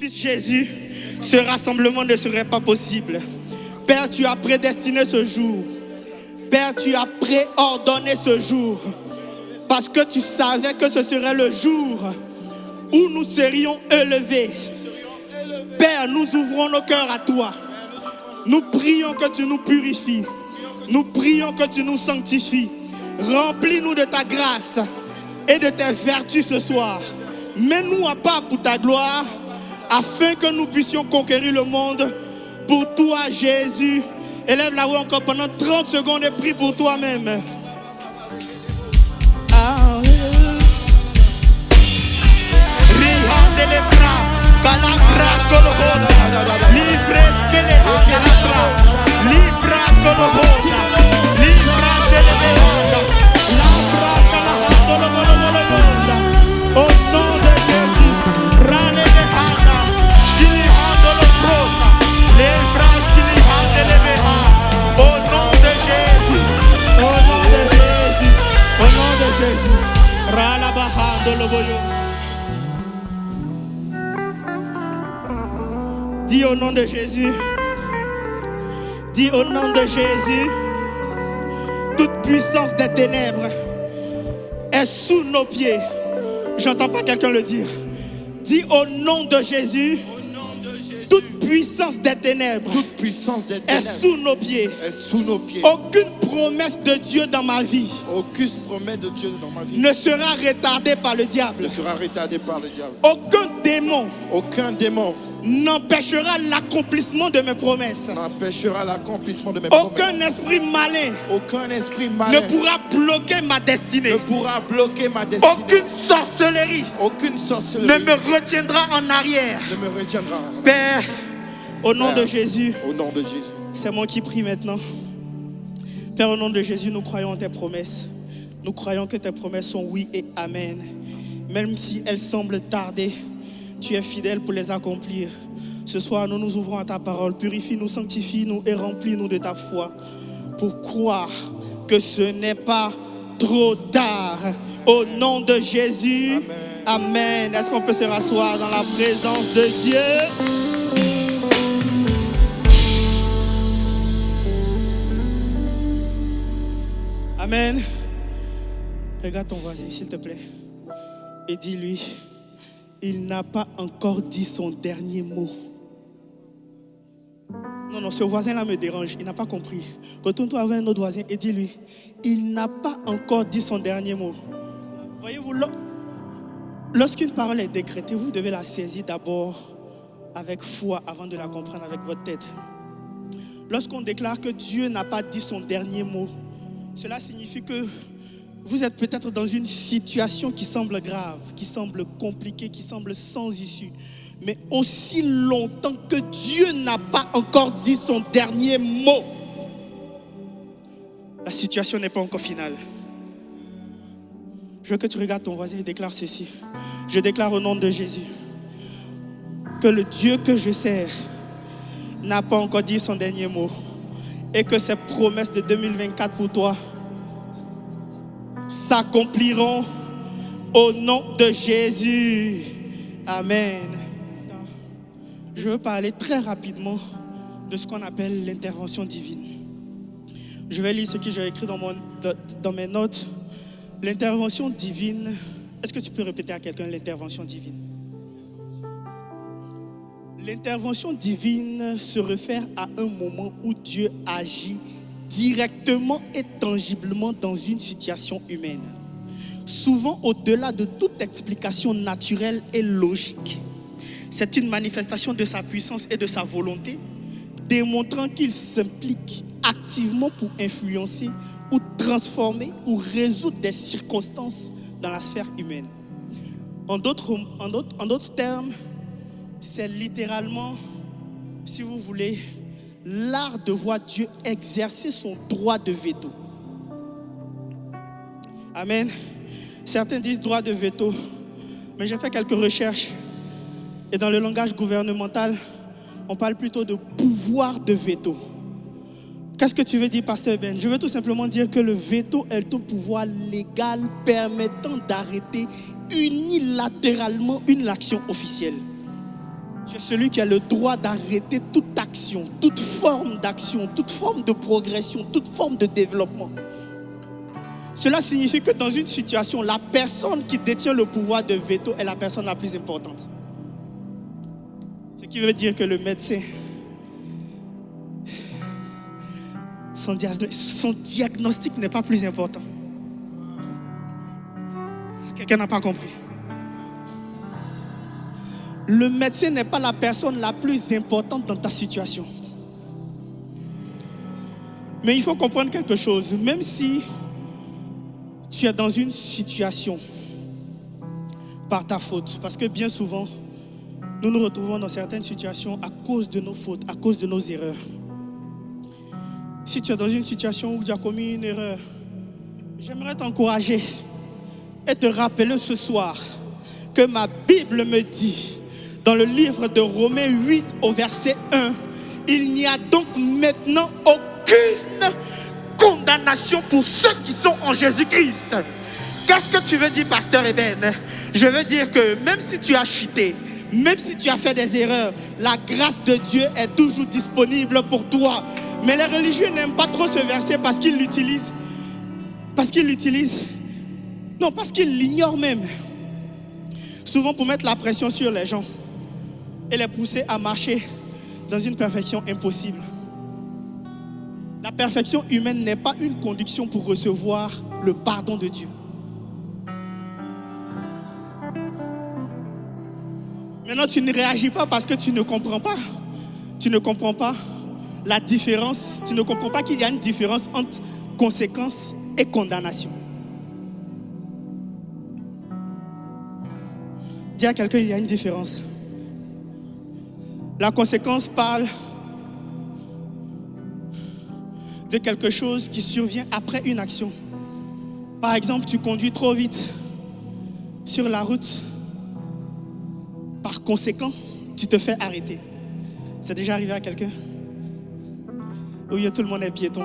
Fils Jésus, ce rassemblement ne serait pas possible. Père, tu as prédestiné ce jour. Père, tu as préordonné ce jour. Parce que tu savais que ce serait le jour où nous serions élevés. Père, nous ouvrons nos cœurs à toi. Nous prions que tu nous purifies. Nous prions que tu nous sanctifies. Remplis-nous de ta grâce et de tes vertus ce soir. Mets-nous à part pour ta gloire, afin que nous puissions conquérir le monde pour toi, Jésus. Élève la voix encore pendant 30 secondes et prie pour toi-même. Au nom de Jésus, au nom de Jésus, au nom de Jésus, dis au nom de Jésus, dis au nom de Jésus, toute puissance des ténèbres est sous nos pieds. J'entends pas quelqu'un le dire. Dis au nom de Jésus, toute puissance des ténèbres, est sous nos pieds. Aucune promesse de Dieu dans ma vie, ne sera retardée par le diable. Aucun démon n'empêchera l'accomplissement de mes promesses. Aucun esprit malin ne pourra bloquer ma destinée. Aucune sorcellerie ne me retiendra en arrière. Père, au nom de Jésus, c'est moi qui prie maintenant. Père, au nom de Jésus, nous croyons en tes promesses. Nous croyons que tes promesses sont oui et amen. Même si elles semblent tarder, tu es fidèle pour les accomplir. Ce soir, nous nous ouvrons à ta parole. Purifie-nous, sanctifie-nous et remplis-nous de ta foi pour croire que ce n'est pas trop tard. Au nom de Jésus, amen. Est-ce qu'on peut se rasseoir dans la présence de Dieu? Amen. Regarde ton voisin, s'il te plaît, et dis-lui, il n'a pas encore dit son dernier mot. Non, ce voisin-là me dérange, il n'a pas compris. Retourne-toi vers un autre voisin et dis-lui, il n'a pas encore dit son dernier mot. Voyez-vous, lorsqu'une parole est décrétée, vous devez la saisir d'abord avec foi avant de la comprendre avec votre tête. Lorsqu'on déclare que Dieu n'a pas dit son dernier mot, cela signifie que vous êtes peut-être dans une situation qui semble grave, qui semble compliquée, qui semble sans issue. Mais aussi longtemps que Dieu n'a pas encore dit son dernier mot, la situation n'est pas encore finale. Je veux que tu regardes ton voisin et déclares ceci. Je déclare au nom de Jésus que le Dieu que je sers n'a pas encore dit son dernier mot et que ses promesses de 2024 pour toi s'accompliront au nom de Jésus. Amen. Je veux parler très rapidement de ce qu'on appelle l'intervention divine. Je vais lire ce que j'ai écrit dans mes notes. L'intervention divine. Est-ce que tu peux répéter à quelqu'un l'intervention divine? L'intervention divine se réfère à un moment où Dieu agit directement et tangiblement dans une situation humaine. Souvent au-delà de toute explication naturelle et logique. C'est une manifestation de sa puissance et de sa volonté, démontrant qu'il s'implique activement pour influencer ou transformer ou résoudre des circonstances dans la sphère humaine. En d'autres termes, c'est littéralement, si vous voulez, l'art de voir Dieu exercer son droit de veto. Amen. Certains disent droit de veto, mais j'ai fait quelques recherches et dans le langage gouvernemental, on parle plutôt de pouvoir de veto. Qu'est-ce que tu veux dire, Pasteur Ben? Je veux tout simplement dire que le veto est un pouvoir légal permettant d'arrêter unilatéralement une action officielle. Tu es celui qui a le droit d'arrêter toute action, toute forme d'action, toute forme de progression, toute forme de développement. Cela signifie que dans une situation, la personne qui détient le pouvoir de veto est la personne la plus importante. Ce qui veut dire que le médecin, son diagnostic n'est pas plus important. Quelqu'un n'a pas compris. Le médecin n'est pas la personne la plus importante dans ta situation. Mais il faut comprendre quelque chose. Même si tu es dans une situation par ta faute, parce que bien souvent, nous nous retrouvons dans certaines situations à cause de nos fautes, à cause de nos erreurs. Si tu es dans une situation où tu as commis une erreur, j'aimerais t'encourager et te rappeler ce soir que ma Bible me dit, dans le livre de Romains 8 au verset 1, il n'y a donc maintenant aucune condamnation pour ceux qui sont en Jésus-Christ. Qu'est-ce que tu veux dire, pasteur Eben? Je veux dire que même si tu as chuté, même si tu as fait des erreurs, la grâce de Dieu est toujours disponible pour toi. Mais les religieux n'aiment pas trop ce verset parce qu'ils l'utilisent. Parce qu'ils l'ignorent même. Souvent pour mettre la pression sur les gens et les pousser à marcher dans une perfection impossible. La perfection humaine n'est pas une condition pour recevoir le pardon de Dieu. Maintenant, tu ne réagis pas parce que tu ne comprends pas. Tu ne comprends pas la différence. Tu ne comprends pas qu'il y a une différence entre conséquence et condamnation. Dis à quelqu'un, il y a une différence. La conséquence parle de quelque chose qui survient après une action. Par exemple, tu conduis trop vite sur la route. Par conséquent, tu te fais arrêter. C'est déjà arrivé à quelqu'un? Oui, tout le monde est piéton.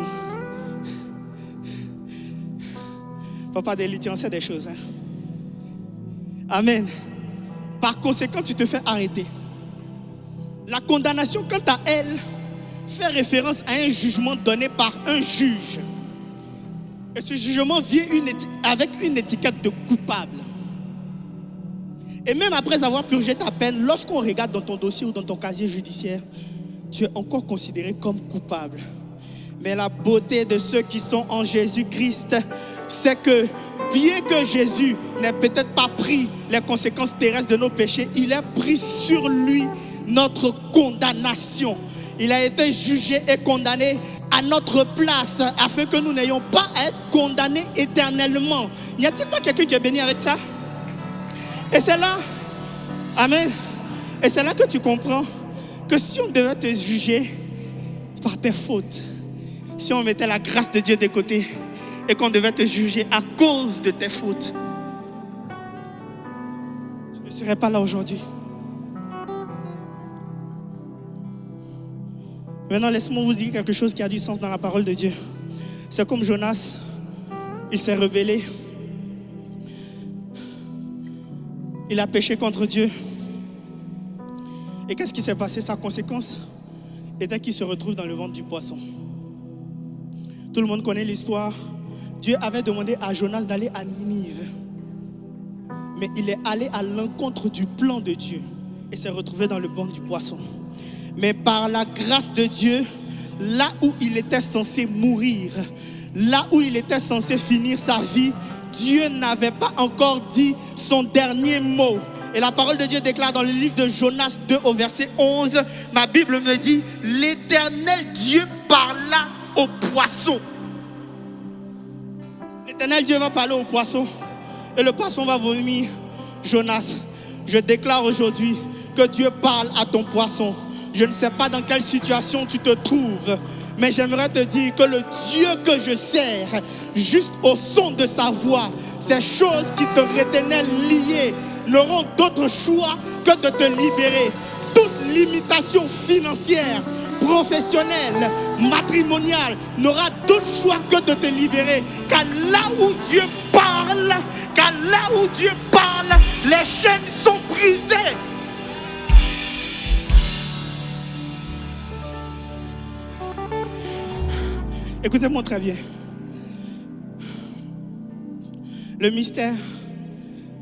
Papa des luthiers, on sait des choses. Amen. Par conséquent, tu te fais arrêter. La condamnation, quant à elle, fait référence à un jugement donné par un juge. Et ce jugement vient avec une étiquette de coupable. Et même après avoir purgé ta peine, lorsqu'on regarde dans ton dossier ou dans ton casier judiciaire, tu es encore considéré comme coupable. Mais la beauté de ceux qui sont en Jésus-Christ, c'est que bien que Jésus n'ait peut-être pas pris les conséquences terrestres de nos péchés, il a pris sur lui notre condamnation. Il a été jugé et condamné à notre place afin que nous n'ayons pas à être condamnés éternellement. N'y a-t-il pas quelqu'un qui est béni avec ça? Et c'est là, amen, et c'est là que tu comprends que si on devait te juger par tes fautes, si on mettait la grâce de Dieu de côté et qu'on devait te juger à cause de tes fautes, tu ne serais pas là aujourd'hui. Maintenant, laisse-moi vous dire quelque chose qui a du sens dans la parole de Dieu. C'est comme Jonas, il s'est rebellé. Il a péché contre Dieu. Et qu'est-ce qui s'est passé? Sa conséquence était qu'il se retrouve dans le ventre du poisson. Tout le monde connaît l'histoire. Dieu avait demandé à Jonas d'aller à Ninive. Mais il est allé à l'encontre du plan de Dieu et s'est retrouvé dans le ventre du poisson. Mais par la grâce de Dieu, là où il était censé mourir, là où il était censé finir sa vie, Dieu n'avait pas encore dit son dernier mot. Et la parole de Dieu déclare dans le livre de Jonas 2 au verset 11, ma Bible me dit, l'Éternel Dieu parla au poisson. L'Éternel Dieu va parler au poisson et le poisson va vomir Jonas. Je déclare aujourd'hui que Dieu parle à ton poisson. Je ne sais pas dans quelle situation tu te trouves, mais j'aimerais te dire que le Dieu que je sers, juste au son de sa voix, ces choses qui te retenaient liées n'auront d'autre choix que de te libérer. Toute limitation financière, professionnelle, matrimoniale n'aura d'autre choix que de te libérer. Car là où Dieu parle, les chaînes sont brisées. Écoutez-moi très bien. Le mystère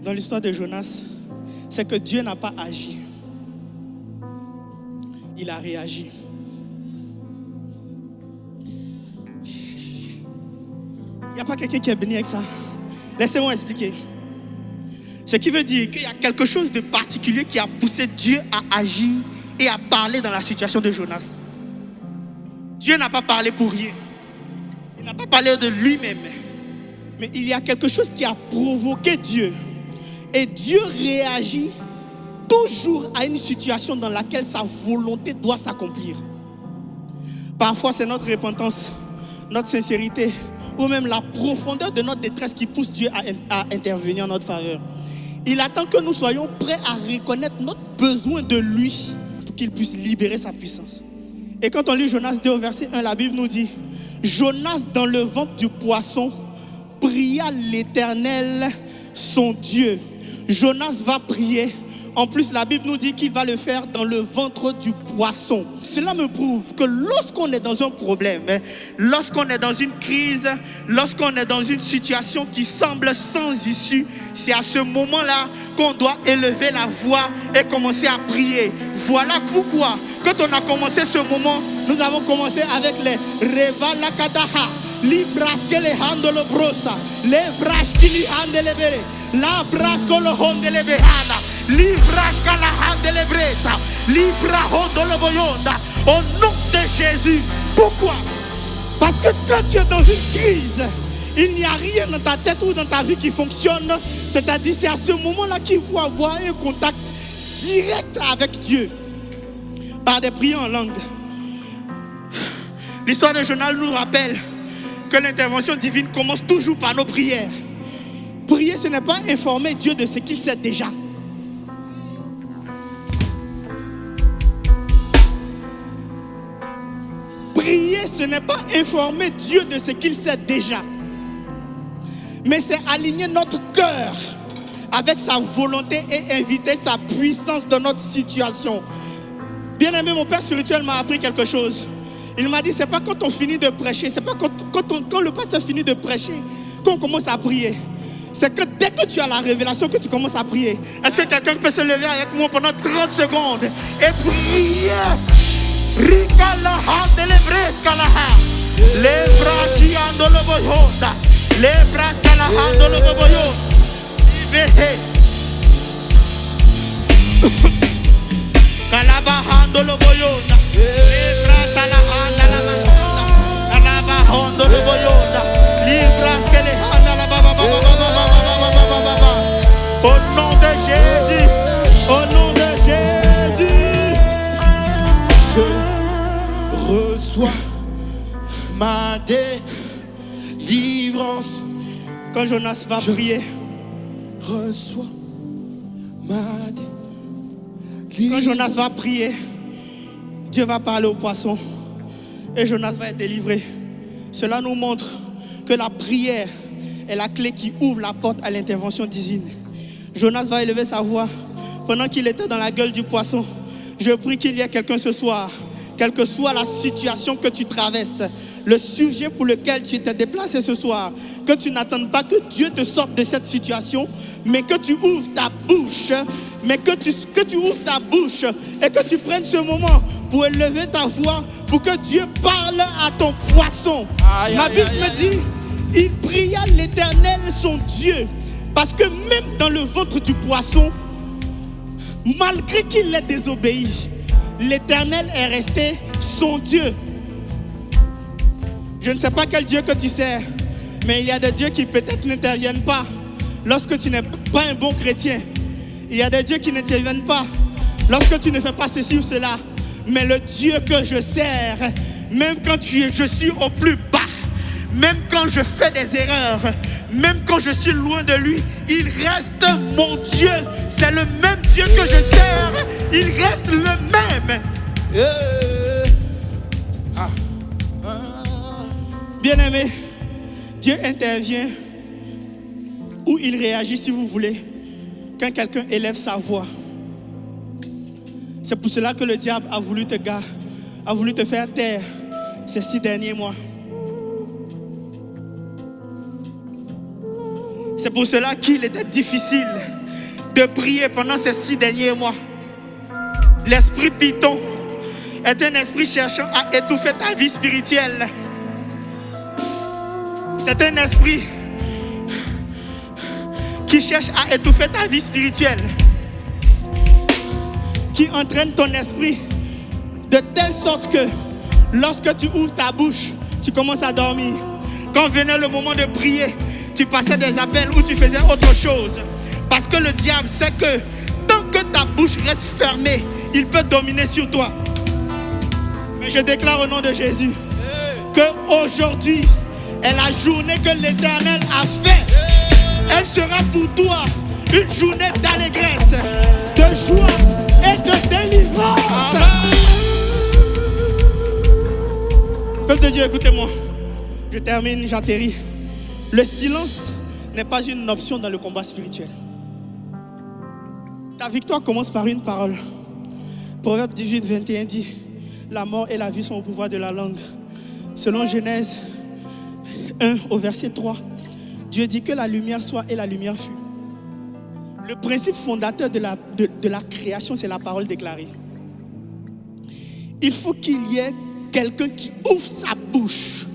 dans l'histoire de Jonas, c'est que Dieu n'a pas agi. Il a réagi. Il n'y a pas quelqu'un qui est béni avec ça. Laissez-moi expliquer. Ce qui veut dire qu'il y a quelque chose de particulier qui a poussé Dieu à agir et à parler dans la situation de Jonas. Dieu n'a pas parlé pour rien. Il n'a pas parlé de lui-même. Mais il y a quelque chose qui a provoqué Dieu. Et Dieu réagit toujours à une situation dans laquelle sa volonté doit s'accomplir. Parfois, c'est notre repentance, notre sincérité, ou même la profondeur de notre détresse qui pousse Dieu à intervenir en notre faveur. Il attend que nous soyons prêts à reconnaître notre besoin de lui pour qu'il puisse libérer sa puissance. Et quand on lit Jonas 2 au verset 1, la Bible nous dit: Jonas dans le ventre du poisson pria l'Éternel son Dieu. Jonas va prier. En plus, la Bible nous dit qu'il va le faire dans le ventre du poisson. Cela me prouve que lorsqu'on est dans un problème, lorsqu'on est dans une crise, lorsqu'on est dans une situation qui semble sans issue, c'est à ce moment-là qu'on doit élever la voix et commencer à prier. Voilà pourquoi, quand on a commencé ce moment, nous avons commencé avec les Reva la Kadaha, Libras que les handle brosa, les vraches qui li handle bere, la brasco le handle behana. Au nom de Jésus. Pourquoi? Parce que quand tu es dans une crise, il n'y a rien dans ta tête ou dans ta vie qui fonctionne. C'est-à-dire, c'est à ce moment-là qu'il faut avoir un contact direct avec Dieu par des prières en langue. L'histoire de Jonas nous rappelle que l'intervention divine commence toujours par nos prières. Prier, ce n'est pas informer Dieu de ce qu'il sait déjà. Prier, ce n'est pas informer Dieu de ce qu'il sait déjà. Mais c'est aligner notre cœur avec sa volonté et inviter sa puissance dans notre situation. Bien-aimé, mon père spirituel m'a appris quelque chose. Il m'a dit, c'est pas quand on finit de prêcher, c'est pas quand le pasteur finit de prêcher qu'on commence à prier. C'est que dès que tu as la révélation que tu commences à prier. Est-ce que quelqu'un peut se lever avec moi pendant 30 secondes et prier? Ricala handele bresca la ha, le braci andolo boyonda, le brasca la handolo boyonda, ibehe, calaba handolo boyonda, le brasca la handa la manda, calaba handolo boyonda, le brasca le handa la baba baba baba baba baba baba. Au nom de Jésus, au nom de Jésus. Reçois ma délivrance. Quand Jonas va prier, reçois ma délivrance. Quand Jonas va prier, Dieu va parler au poisson et Jonas va être délivré. Cela nous montre que la prière est la clé qui ouvre la porte à l'intervention divine. Jonas va élever sa voix pendant qu'il était dans la gueule du poisson. Je prie qu'il y ait quelqu'un ce soir, quelle que soit la situation que tu traverses, le sujet pour lequel tu t'es déplacé ce soir, que tu n'attendes pas que Dieu te sorte de cette situation, mais que tu ouvres ta bouche, et que tu prennes ce moment pour élever ta voix, pour que Dieu parle à ton poisson. Ma Bible me dit, il pria l'Éternel son Dieu, parce que même dans le ventre du poisson, malgré qu'il l'ait désobéi, l'Éternel est resté son Dieu. Je ne sais pas quel Dieu que tu sers, mais il y a des dieux qui peut-être n'interviennent pas lorsque tu n'es pas un bon chrétien. Il y a des dieux qui n'interviennent pas lorsque tu ne fais pas ceci ou cela. Mais le Dieu que je sers, même quand je suis au plus bas, même quand je fais des erreurs, même quand je suis loin de lui, il reste mon Dieu. C'est le même Dieu que je sers. Il reste le même. Bien-aimé, Dieu intervient ou il réagit, si vous voulez, quand quelqu'un élève sa voix. C'est pour cela que le diable a voulu te faire taire ces 6 derniers mois. C'est pour cela qu'il était difficile de prier pendant ces 6 derniers mois. L'esprit Python est un esprit cherchant à étouffer ta vie spirituelle. C'est un esprit qui cherche à étouffer ta vie spirituelle, qui entraîne ton esprit de telle sorte que lorsque tu ouvres ta bouche, tu commences à dormir. Quand venait le moment de prier, tu passais des appels ou tu faisais autre chose. Parce que le diable sait que tant que ta bouche reste fermée, il peut dominer sur toi. Mais je déclare au nom de Jésus qu'aujourd'hui est la journée que l'Éternel a faite. Elle sera pour toi une journée d'allégresse, de joie et de délivrance. Peuple de Dieu, écoutez-moi. Je termine, j'atterris. Le silence n'est pas une option dans le combat spirituel. Ta victoire commence par une parole. Proverbe 18, 21 dit: la mort et la vie sont au pouvoir de la langue. Selon Genèse 1 au verset 3, Dieu dit que la lumière soit et la lumière fut. Le principe fondateur de la création, c'est la parole déclarée. Il faut qu'il y ait quelqu'un qui ouvre sa bouche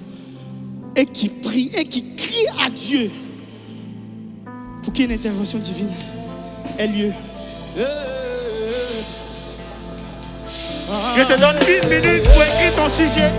et qui prie et qui crie à Dieu pour qu'une intervention divine ait lieu. Je te donne 1 minute pour écrire ton sujet.